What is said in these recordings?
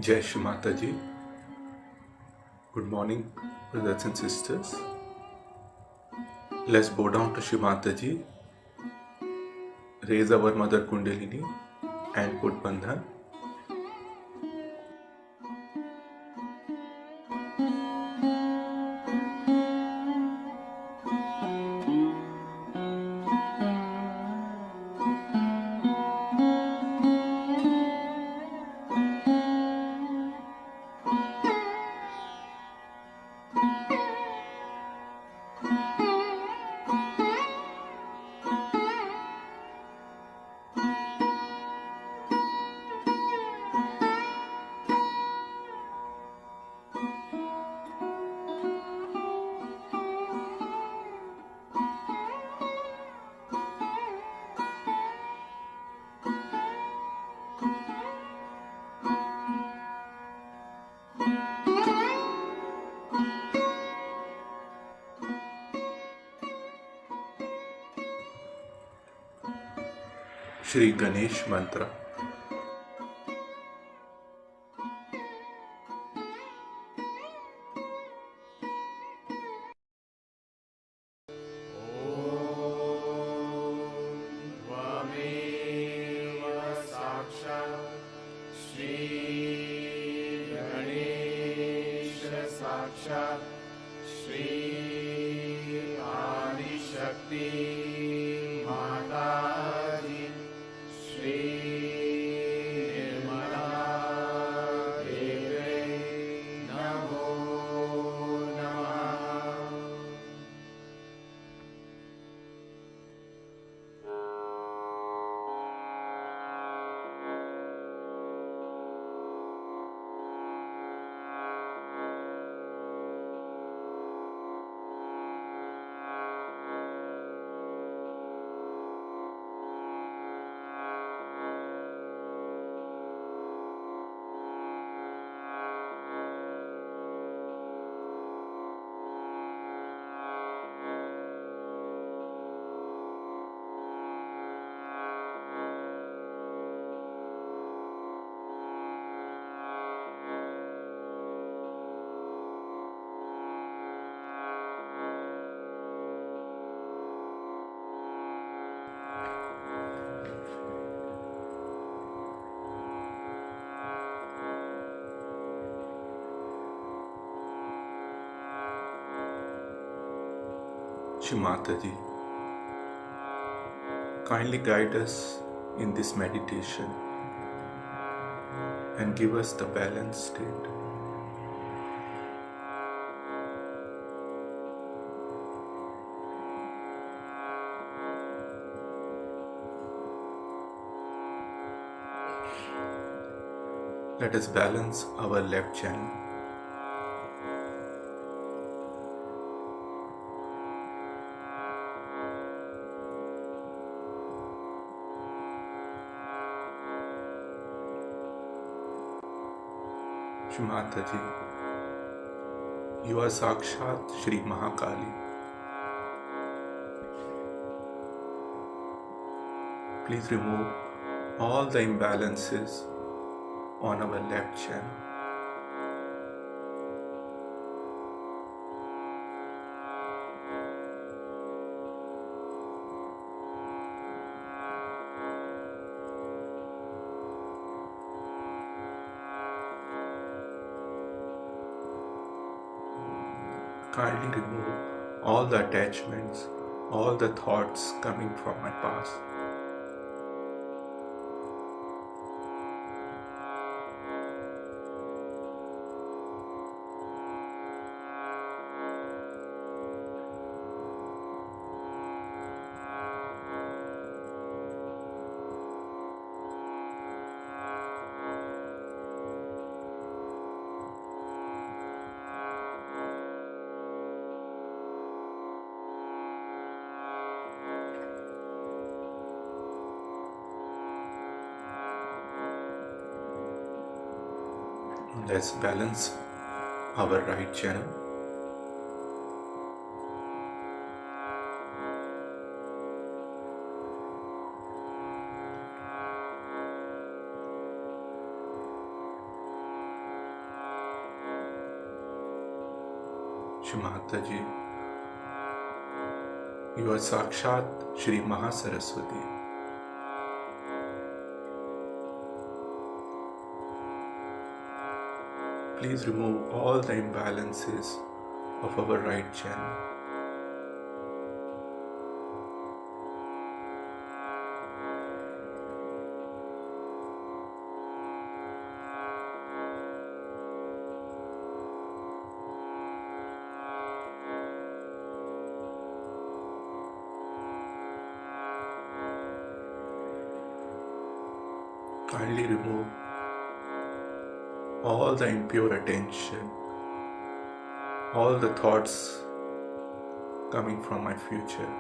Jai Shri Mataji. Good morning, brothers and sisters. Let's bow down to Shri Mataji, raise our Mother Kundalini and put Bandhan. Shri Ganesh Mantra. Shri Mataji, kindly guide us in this meditation and give us the balanced state. Let us balance our left channel. Shri Mataji, you are Sakshat Shri Mahakali. Please remove all the imbalances on our left channel. Kindly remove all the attachments, all the thoughts coming from my past. Let's balance our right channel. Shri Mataji, you are Sakshat Shri Mahasaraswati. Please remove all the imbalances of our right channel. Kindly remove all the impure attention, all the thoughts coming from my future.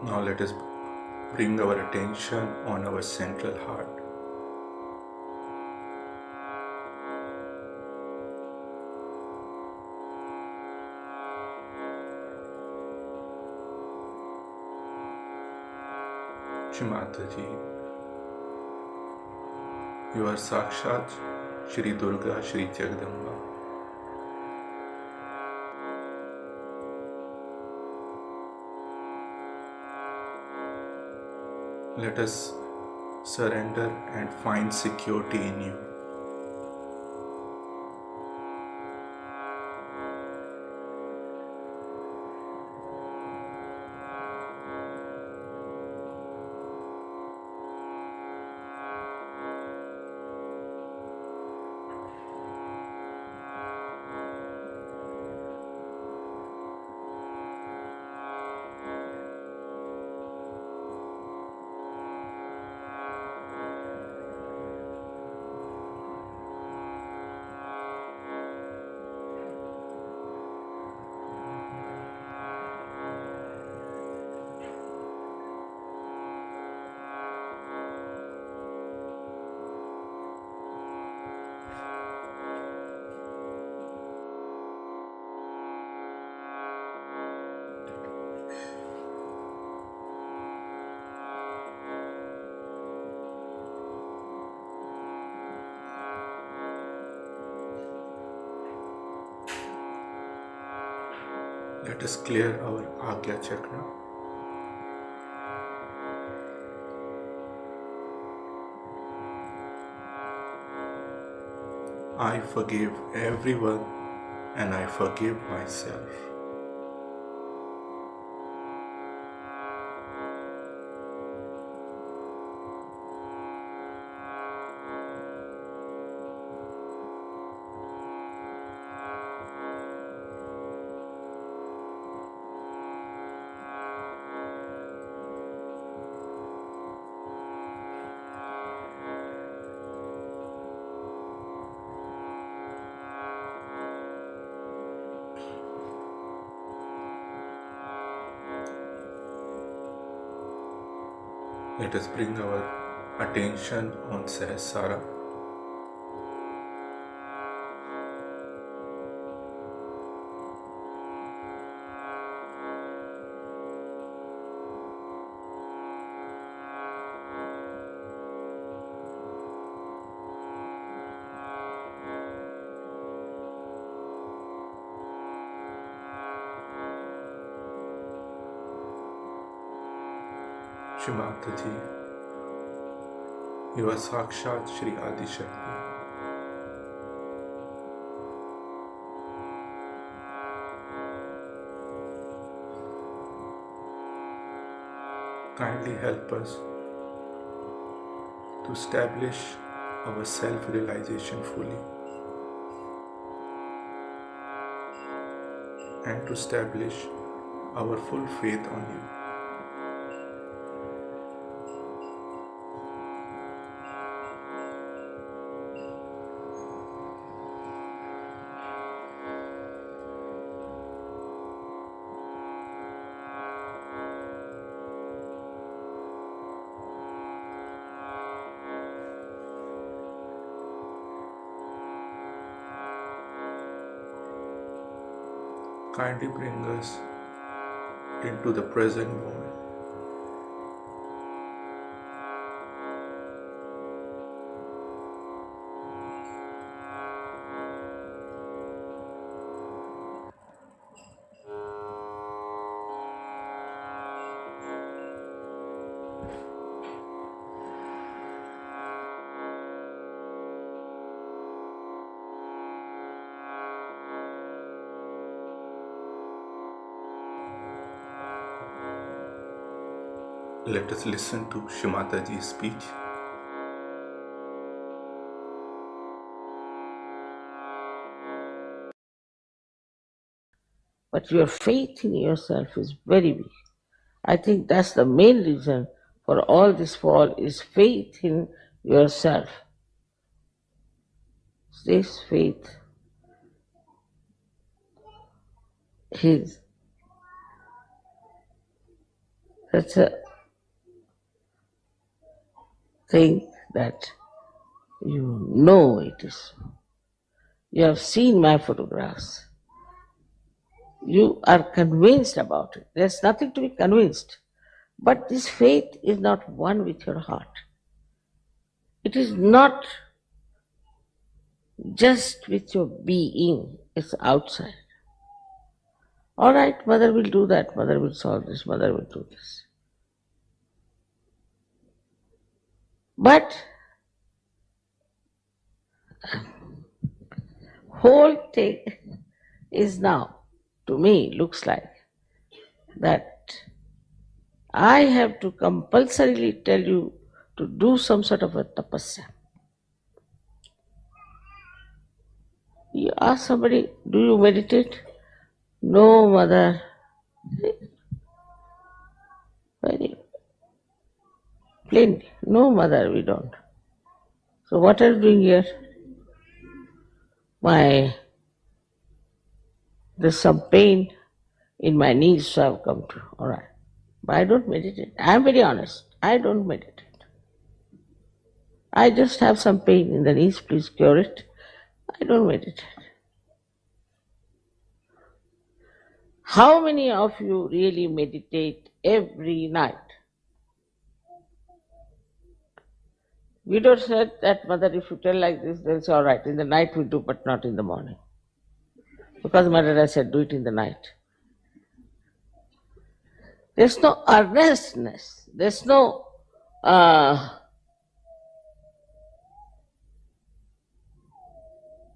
Now let us bring our attention on our central heart. Shri Mataji, you are Sakshat Shri Durga Shri Jagadamba. Let us surrender and find security in you. Let us clear our Agya chakra. I forgive everyone and I forgive myself. Let us bring our attention on Sahasrara. Shri Mataji, you are Sakshat Shri Adi Shakti. Kindly help us to establish our self-realization fully and to establish our full faith on you. Kindly bring us into the present moment. Let us listen to Shri Mataji's speech. But your faith in yourself is very weak. I think that's the main reason for all this fall is faith in yourself. This faith is such a thing that you know it is. You have seen my photographs. You are convinced about it. There's nothing to be convinced. But this faith is not one with your heart. It is not just with your being, it's outside. All right, mother will do that, mother will solve this, mother will do this. But whole thing is now, to me, looks like that I have to compulsorily tell you to do some sort of a tapasya. You ask somebody, do you meditate? No, mother. Very plain. No, mother, we don't. So what are you doing here? There's some pain in my knees, so I've come to. All right. But I don't meditate. I'm very honest. I don't meditate. I just have some pain in the knees, please cure it. I don't meditate. How many of you really meditate every night? We don't say that, mother, if you tell like this, they'll say, all right, in the night we do, but not in the morning. Because, mother, I said, do it in the night. There's no earnestness. There's no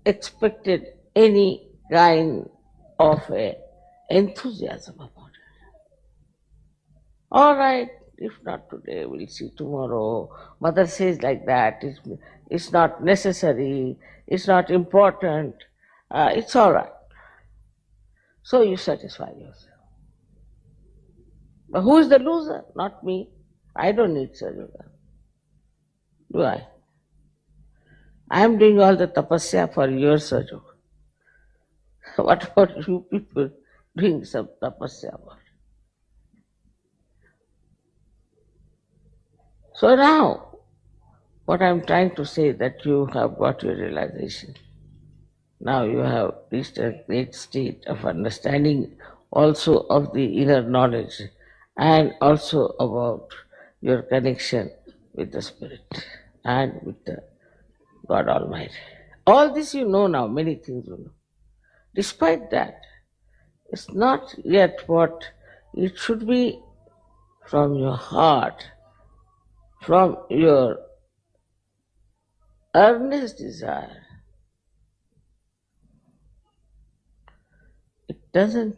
expected any kind of a enthusiasm about it. All right, if not today, we'll see tomorrow. Mother says like that. It's not necessary. It's not important. It's all right. So you satisfy yourself. But who is the loser? Not me. I don't need Sajoga. Do I? I am doing all the tapasya for your Sajoga. What about you people doing some tapasya about it? So now, what I am trying to say that you have got your realization. Now you have reached a great state of understanding also of the inner knowledge and also about your connection with the Spirit and with the God Almighty. All this you know now, many things you know. Despite that, it's not yet what it should be from your heart, from your earnest desire. It doesn't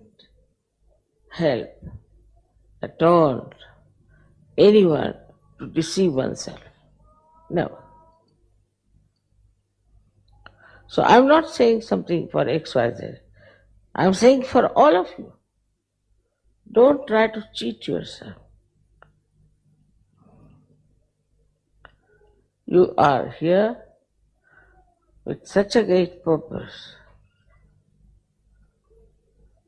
help at all anyone to deceive oneself. Never. So I'm not saying something for XYZ. I'm saying for all of you. Don't try to cheat yourself. You are here with such a great purpose.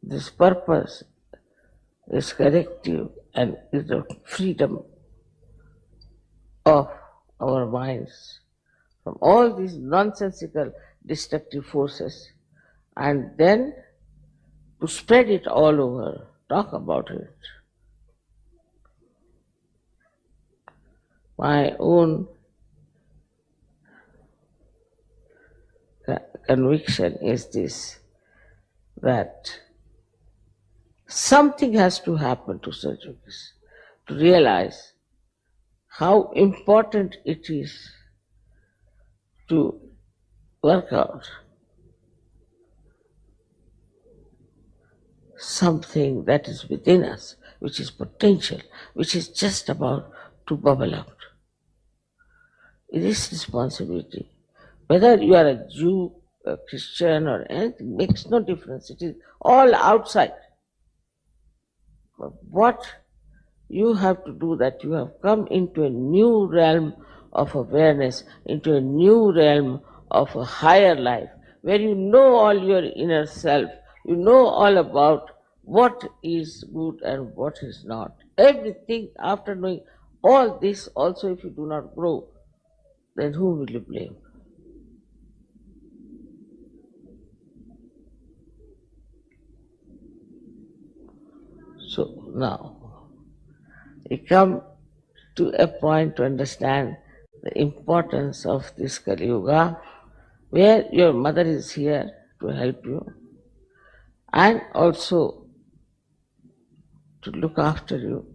This purpose is corrective and is the freedom of our minds from all these nonsensical destructive forces, and then to spread it all over, talk about it. My own conviction is this, that something has to happen to Satyogis to realize how important it is to work out something that is within us, which is potential, which is just about to bubble out. It is responsibility. Whether you are a Jew, a Christian or anything, makes no difference. It is all outside. But what you have to do, that you have come into a new realm of awareness, into a new realm of a higher life, where you know all your inner self, you know all about what is good and what is not. Everything, after knowing all this, also if you do not grow, then who will you blame? So now, we come to a point to understand the importance of this Kali Yuga, where your mother is here to help you and also to look after you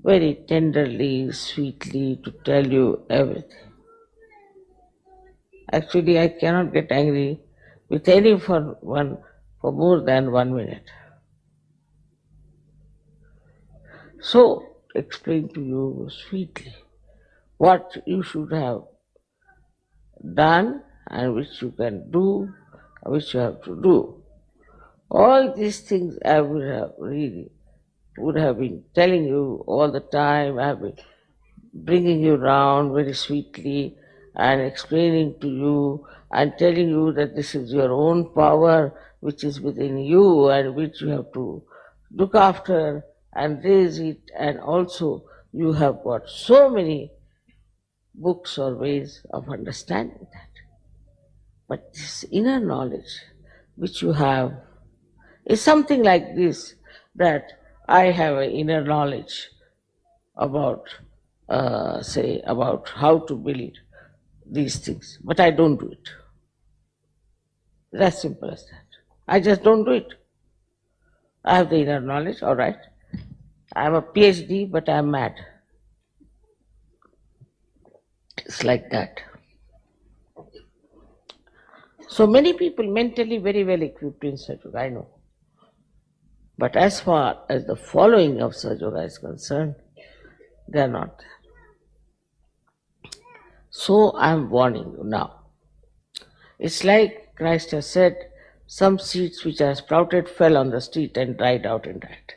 very tenderly, sweetly, to tell you everything. Actually, I cannot get angry with anyone for more than 1 minute. So, explain to you sweetly what you should have done and which you can do, which you have to do. All these things I would have been telling you all the time. I have been bringing you round very sweetly and explaining to you and telling you that this is your own power which is within you and which you have to look after and raise it, and also you have got so many books or ways of understanding that. But this inner knowledge which you have is something like this, that I have an inner knowledge about, about how to build these things, but I don't do it. It's as simple as that. I just don't do it. I have the inner knowledge, all right. I'm a PhD, but I'm mad. It's like that. So many people mentally very well equipped in Sahaja Yoga, I know. But as far as the following of Sahaja Yoga is concerned, they are not there. So I am warning you now. It's like Christ has said, some seeds which are sprouted fell on the street and dried out and died.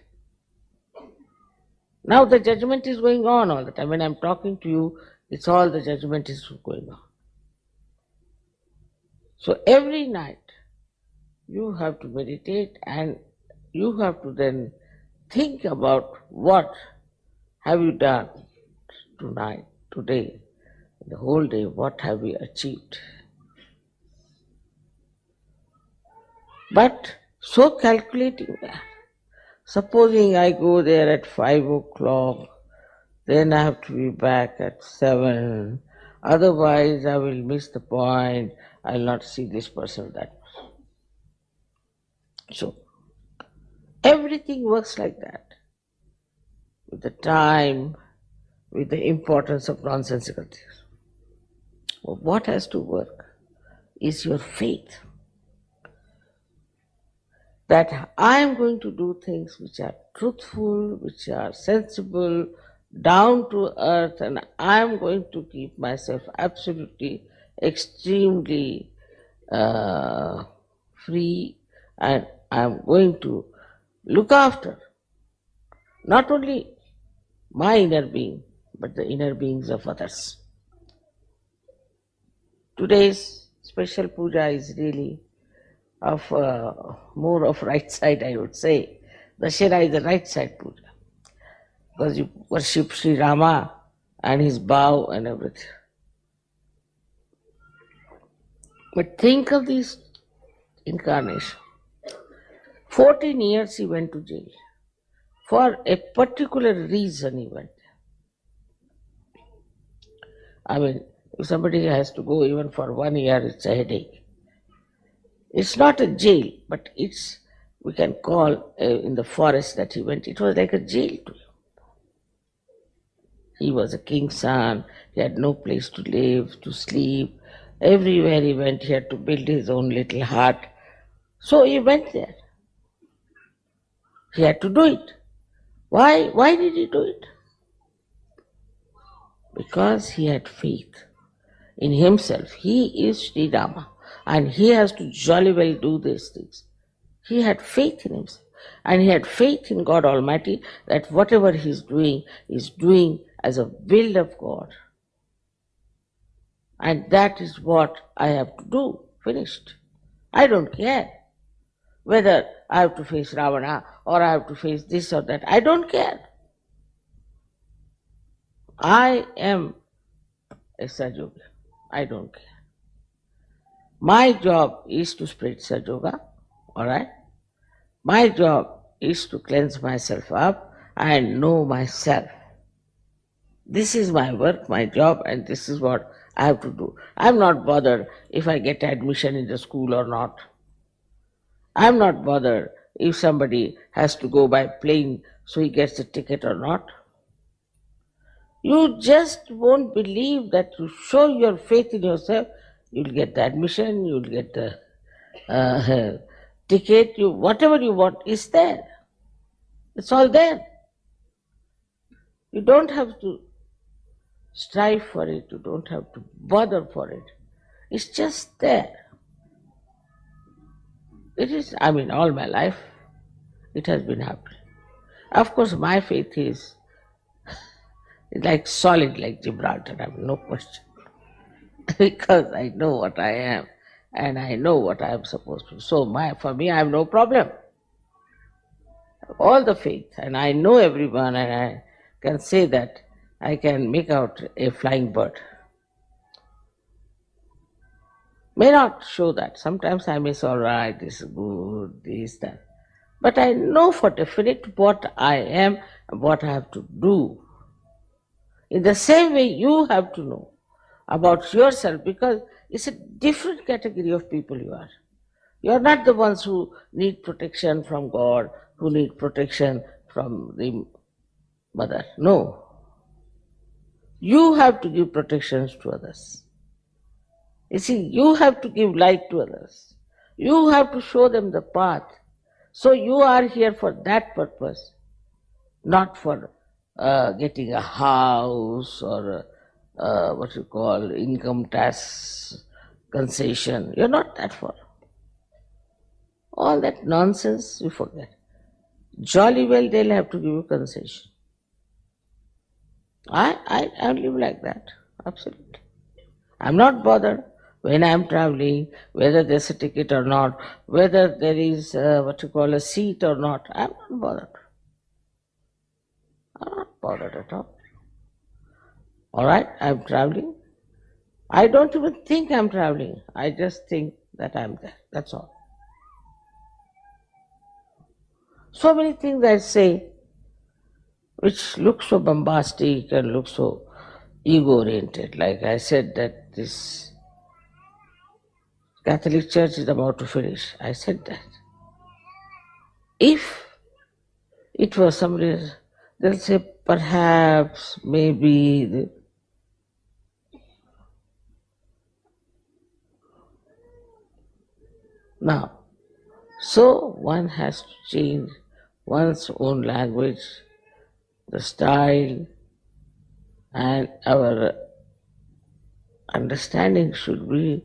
Now the judgment is going on all the time. When I'm talking to you, it's all the judgment is going on. So every night you have to meditate and you have to then think about what have you done tonight, today, the whole day, what have we achieved. But so calculating that, supposing I go there at 5 o'clock, then I have to be back at 7, otherwise I will miss the point, I will not see this person or that person. So, everything works like that, with the time, with the importance of nonsensical things. But what has to work is your faith. That I am going to do things which are truthful, which are sensible, down to earth, and I am going to keep myself absolutely, extremely free, and I am going to look after not only my inner being, but the inner beings of others. Today's special puja is really of more of right side, I would say. Dashera is the right side puja, because you worship Sri Rama and his bow and everything. But think of this incarnation. 14 years he went to jail. For a particular reason he went there. I mean, if somebody has to go even for 1 year, it's a headache. It's not a jail, but it's, we can call in the forest that he went, it was like a jail to him. He was a king's son, he had no place to live, to sleep. Everywhere he went, he had to build his own little hut. So he went there. He had to do it. Why did he do it? Because he had faith in himself. He is Sri Rama. And he has to jolly well do these things. He had faith in himself. And he had faith in God Almighty that whatever he is doing as a will of God. And that is what I have to do. Finished. I don't care whether I have to face Ravana or I have to face this or that. I don't care. I am a Sahaja Yogi. I don't care. My job is to spread Sahaja Yoga, alright? My job is to cleanse myself up and know myself. This is my work, my job, and this is what I have to do. I'm not bothered if I get admission in the school or not. I'm not bothered if somebody has to go by plane so he gets a ticket or not. You just won't believe that you show your faith in yourself, you'll get the admission, you'll get the ticket, whatever you want is there. It's all there. You don't have to strive for it, you don't have to bother for it. It's just there. It is, all my life it has been happening. Of course, my faith is like solid like Gibraltar, I have no question. Because I know what I am and I know what I am supposed to do. So for me, I have no problem. All the faith, and I know everyone, and I can say that I can make out a flying bird. May not show that. Sometimes I may say, all right, this is good, this, that. But I know for definite what I am and what I have to do. In the same way, you have to know about yourself, because it's a different category of people you are. You are not the ones who need protection from God, who need protection from the mother. No. You have to give protections to others. You see, you have to give light to others. You have to show them the path. So you are here for that purpose, not for getting a house or what you call income tax concession. You're not that for. All that nonsense you forget. Jolly well they'll have to give you concession. I live like that, absolutely. I'm not bothered when I'm traveling, whether there's a ticket or not, whether there is what you call a seat or not. I'm not bothered. I'm not bothered at all. All right, I'm traveling. I don't even think I'm traveling. I just think that I'm there. That's all. So many things I say which look so bombastic and look so ego-oriented. Like I said that this Catholic Church is about to finish. I said that. If it was somebody else, they'll say perhaps, maybe. Now, so one has to change one's own language, the style, and our understanding should be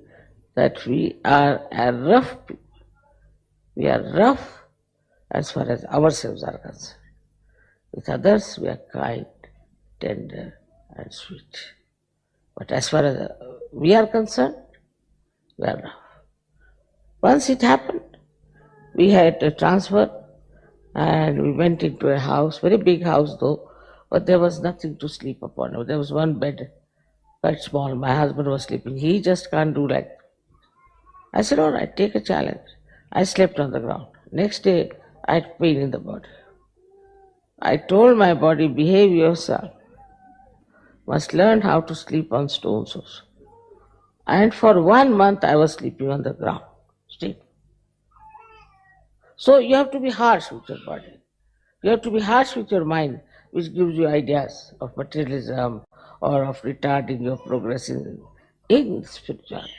that we are a rough people. We are rough as far as ourselves are concerned. With others, we are kind, tender, and sweet. But as far as we are concerned, we are rough. Once it happened, we had a transfer and we went into a house, very big house though, but there was nothing to sleep upon. There was one bed, quite small. My husband was sleeping. He just can't do like that. I said, all right, take a challenge. I slept on the ground. Next day, I had pain in the body. I told my body, behave yourself. Must learn how to sleep on stones also. And for 1 month, I was sleeping on the ground. Straight. So you have to be harsh with your body. You have to be harsh with your mind, which gives you ideas of materialism or of retarding your progress in spirituality.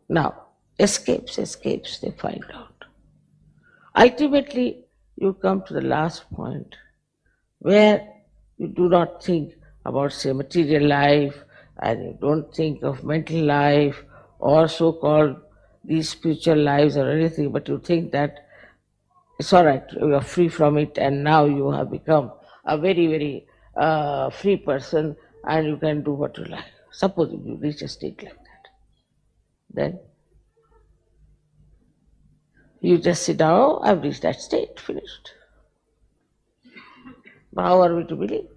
Now, escapes, they find out. Ultimately, you come to the last point where you do not think about, say, material life, and you don't think of mental life or so-called these spiritual lives or anything, but you think that it's all right, you are free from it, and now you have become a very, very free person, and you can do what you like. Suppose you reach a state like that, then you just sit down, oh, I've reached that state, finished. How are we to believe?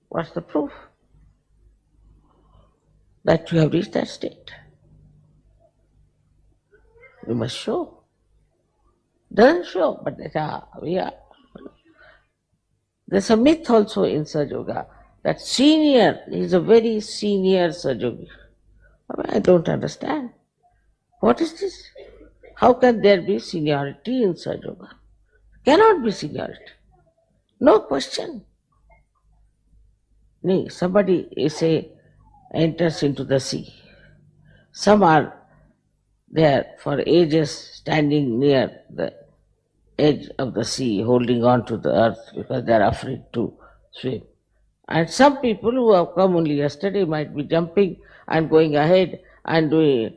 What's the proof that you have reached that state? You must show. Doesn't show, but we are. There's a myth also in Sahaja Yoga that senior is a very senior Sahaja Yogi. I don't understand. What is this? How can there be seniority in Sahaja Yoga? Cannot be seniority. No question. Somebody enters into the sea. Some are there for ages standing near the edge of the sea, holding on to the earth because they are afraid to swim. And some people who have come only yesterday might be jumping and going ahead and doing,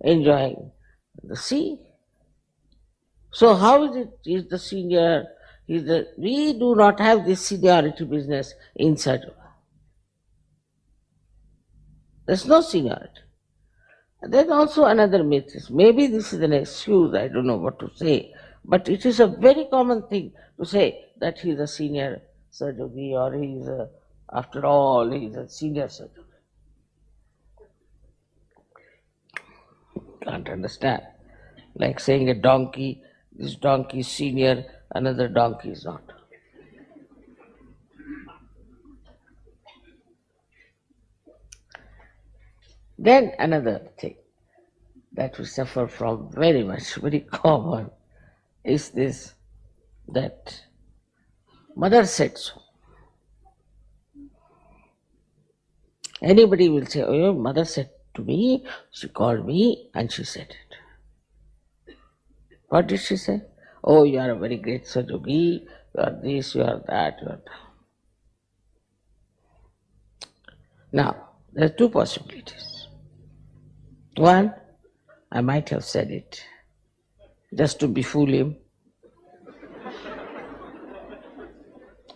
enjoying the sea. So how is it? Is the senior? We do not have this seniority business in Sahaja Yoga. There's no seniority. There's also another myth. Maybe this is an excuse, I don't know what to say, but it is a very common thing to say that he's a senior Sahaja Yogi, or after all, he's a senior Sahaja Yogi. Can't understand. Like saying a donkey, this donkey is senior, another donkey is not. Then another thing that we suffer from very much, very common, is this that mother said so. Anybody will say, oh, your mother said to me, she called me and she said it. What did she say? Oh, you are a very great Sajogi, you are this, you are that, you are that. Now, there are two possibilities. One, I might have said it just to befool him.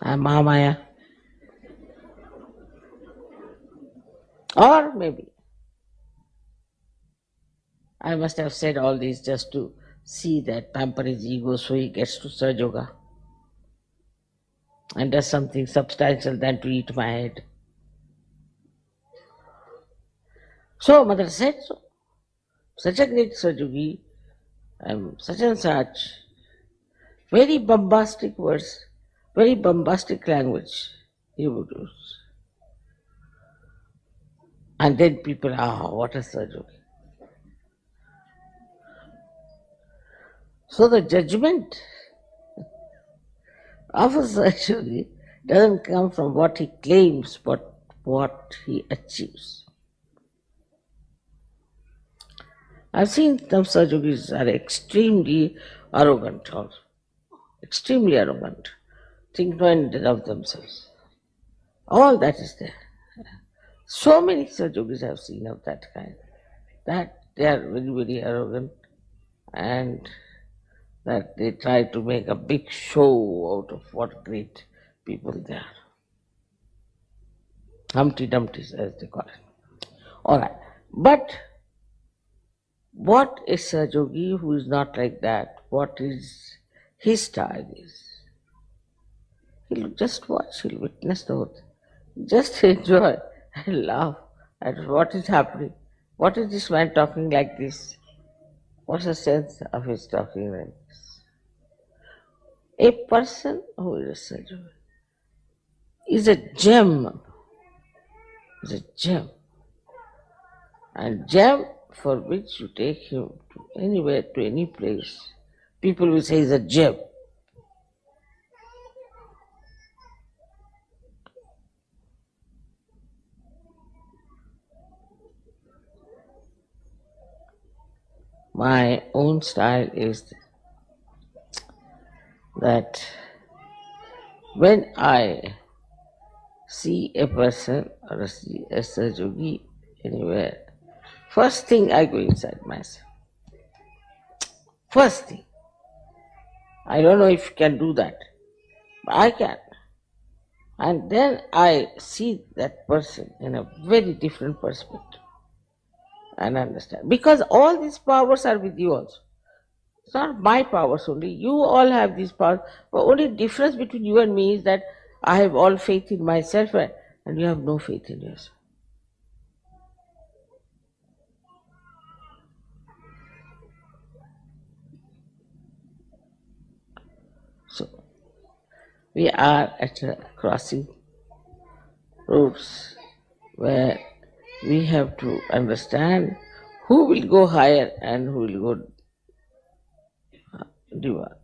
I'm Mahamaya. Or maybe I must have said all this just to see that pamper his ego so he gets to Sahaja Yoga and does something substantial than to eat my head. So mother said so. Such a great Sajogi, such and such. Very bombastic words, very bombastic language he would use. And then people, what a Sajogi. So the judgment of a Sajogi doesn't come from what he claims, but what he achieves. I've seen some Sajogis are extremely arrogant also. Extremely arrogant. Think no end of themselves. All that is there. So many Sajogis I've seen of that kind. That they are very, very arrogant and that they try to make a big show out of what great people they are. Humpty Dumptys, as they call it. Alright. But what is a yogi who is not like that? What is his style is? He'll just watch, he'll witness the whole thing. Just enjoy and laugh at what is happening. What is this man talking like this? What's the sense of his talking like this? A person who is a yogi is a gem. Is a gem. And gem for which you take him to anywhere, to any place, people will say he's a gem. My own style is that when I see a person or see a Sajogi anywhere, first thing I go inside myself. First thing. I don't know if you can do that, but I can. And then I see that person in a very different perspective and understand. Because all these powers are with you also. It's not my powers only. You all have these powers. The only difference between you and me is that I have all faith in myself and you have no faith in yourself. So, we are at a crossing roads where we have to understand who will go higher and who will go deeper.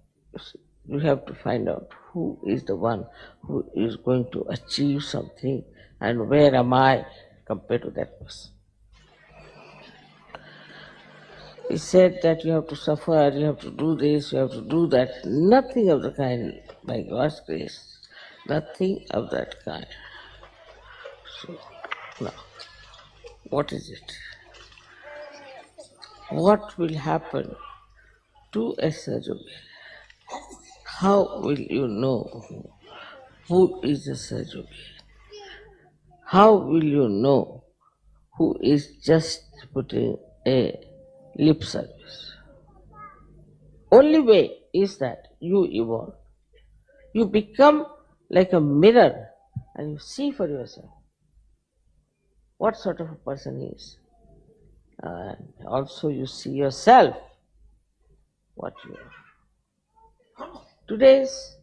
We have to find out who is the one who is going to achieve something and where am I compared to that person. He said that you have to suffer, you have to do this, you have to do that. Nothing of the kind, by God's grace. Nothing of that kind. So, now, what is it? What will happen to a Sajogi? How will you know who is a Sajogi? How will you know who is just putting a lip service? Only way is that you evolve. You become like a mirror and you see for yourself what sort of a person he is. And also you see yourself what you are. Today's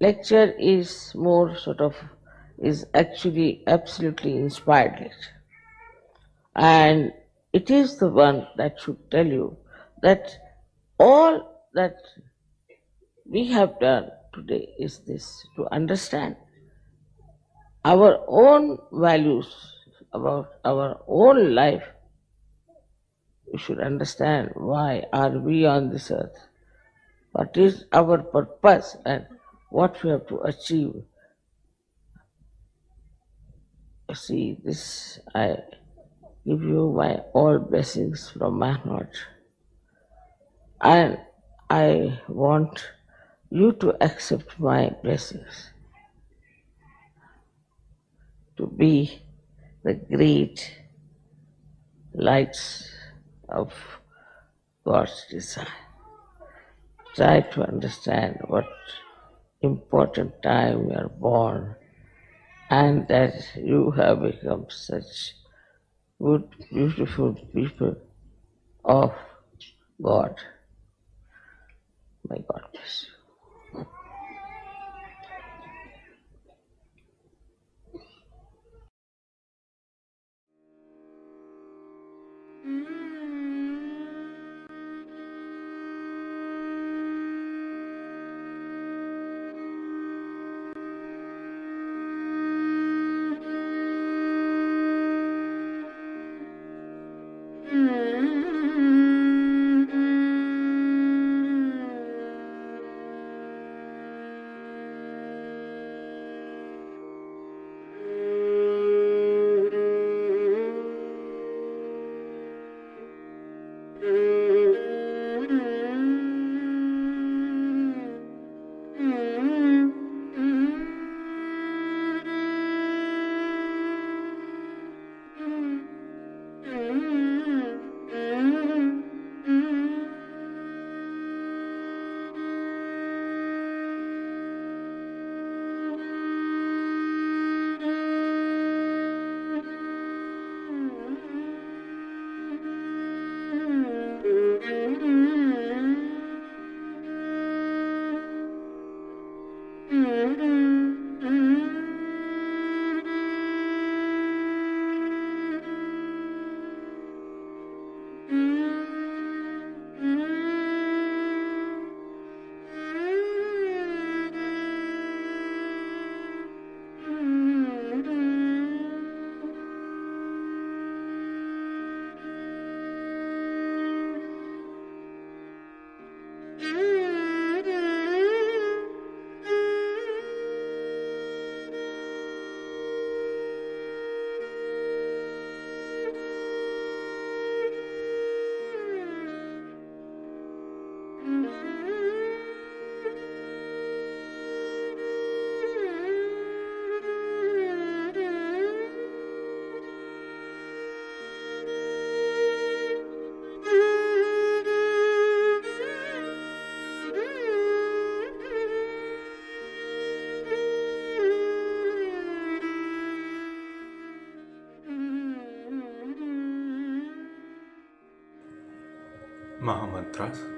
lecture is actually absolutely inspired lecture. And it is the one that should tell you that all that we have done today is this, to understand our own values, about our own life. We should understand why are we on this earth, what is our purpose and what we have to achieve. See, this I give you my all blessings from my heart. And I want you to accept my blessings, to be the great lights of God's design. Try to understand what important time you are born and that you have become such good, beautiful people of God. May God bless you. Mahamantras.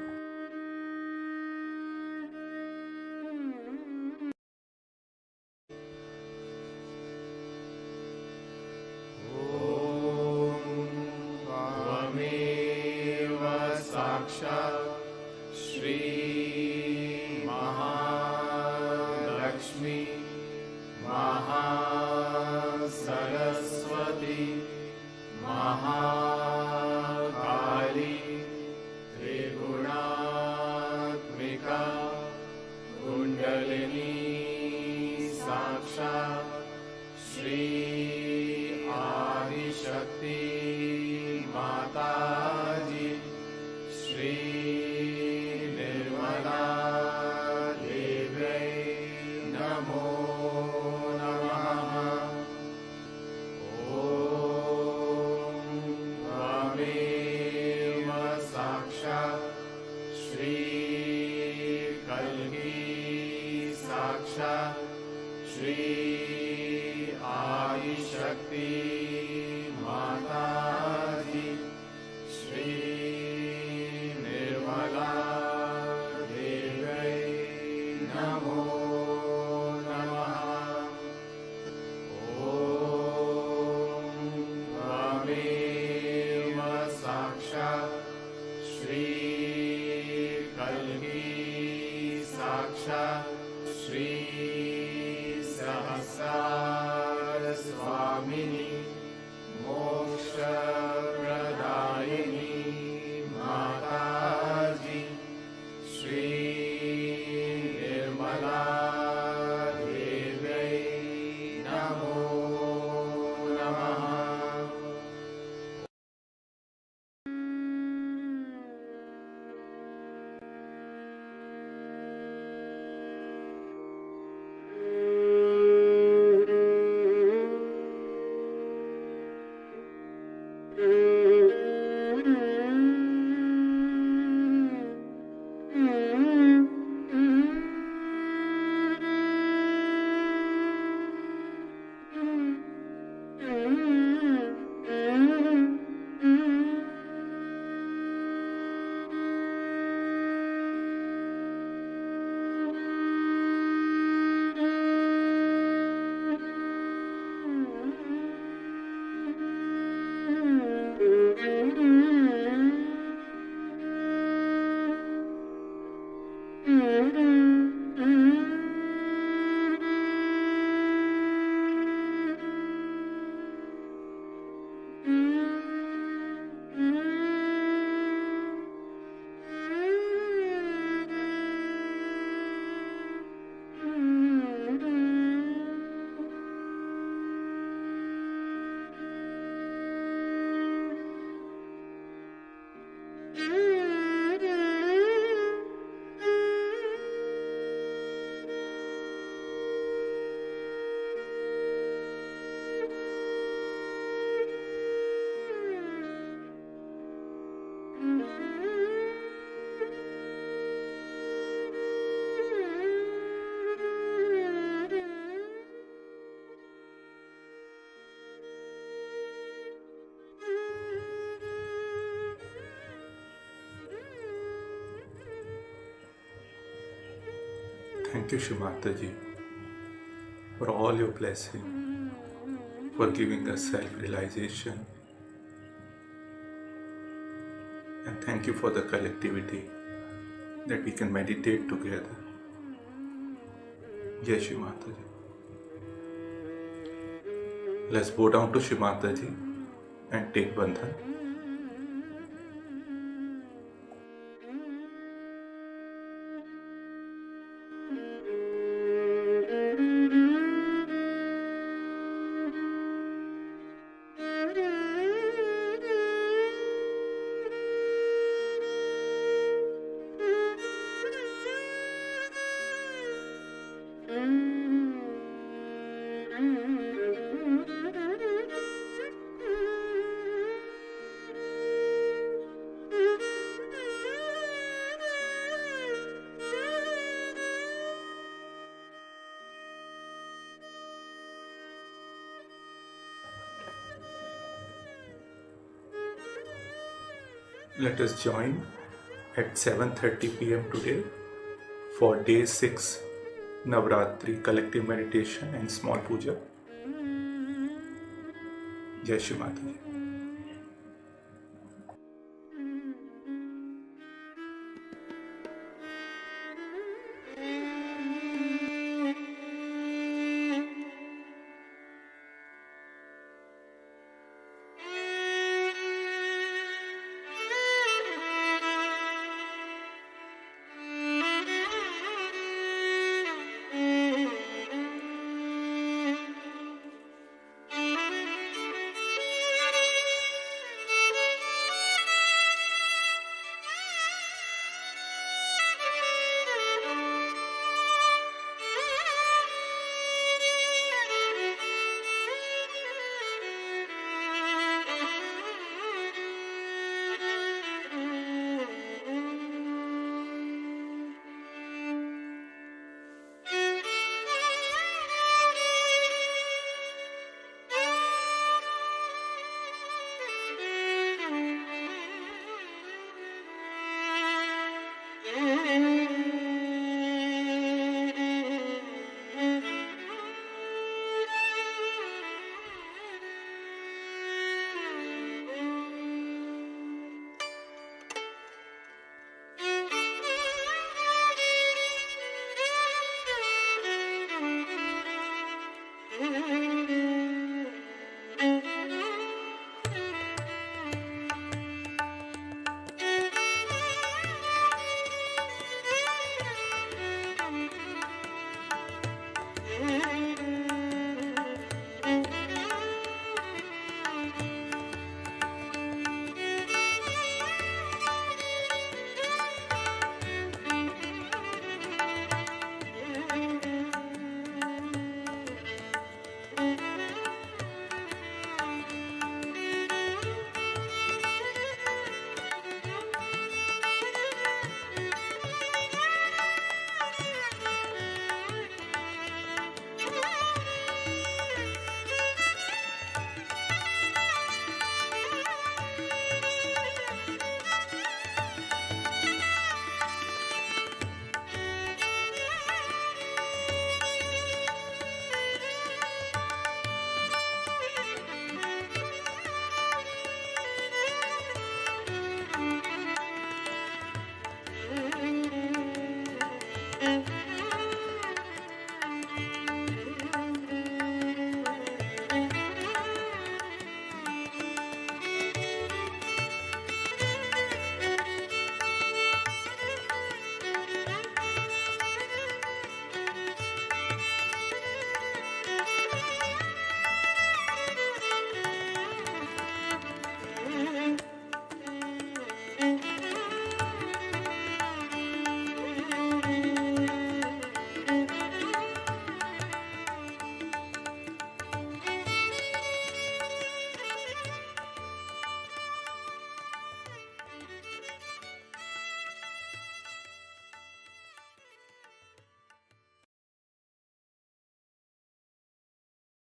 माताजी श्री निर्मला देव्यै नमो नमः। Thank you, Shri Mataji, for all your blessing, for giving us self-realization, and thank you for the collectivity that we can meditate together. Jai Shri Mataji. Let's bow down to Shri Mataji and take bandhan. Let us join at 7:30 p.m. today for day 6 Navratri collective meditation and small puja. Jai Shri Mataji.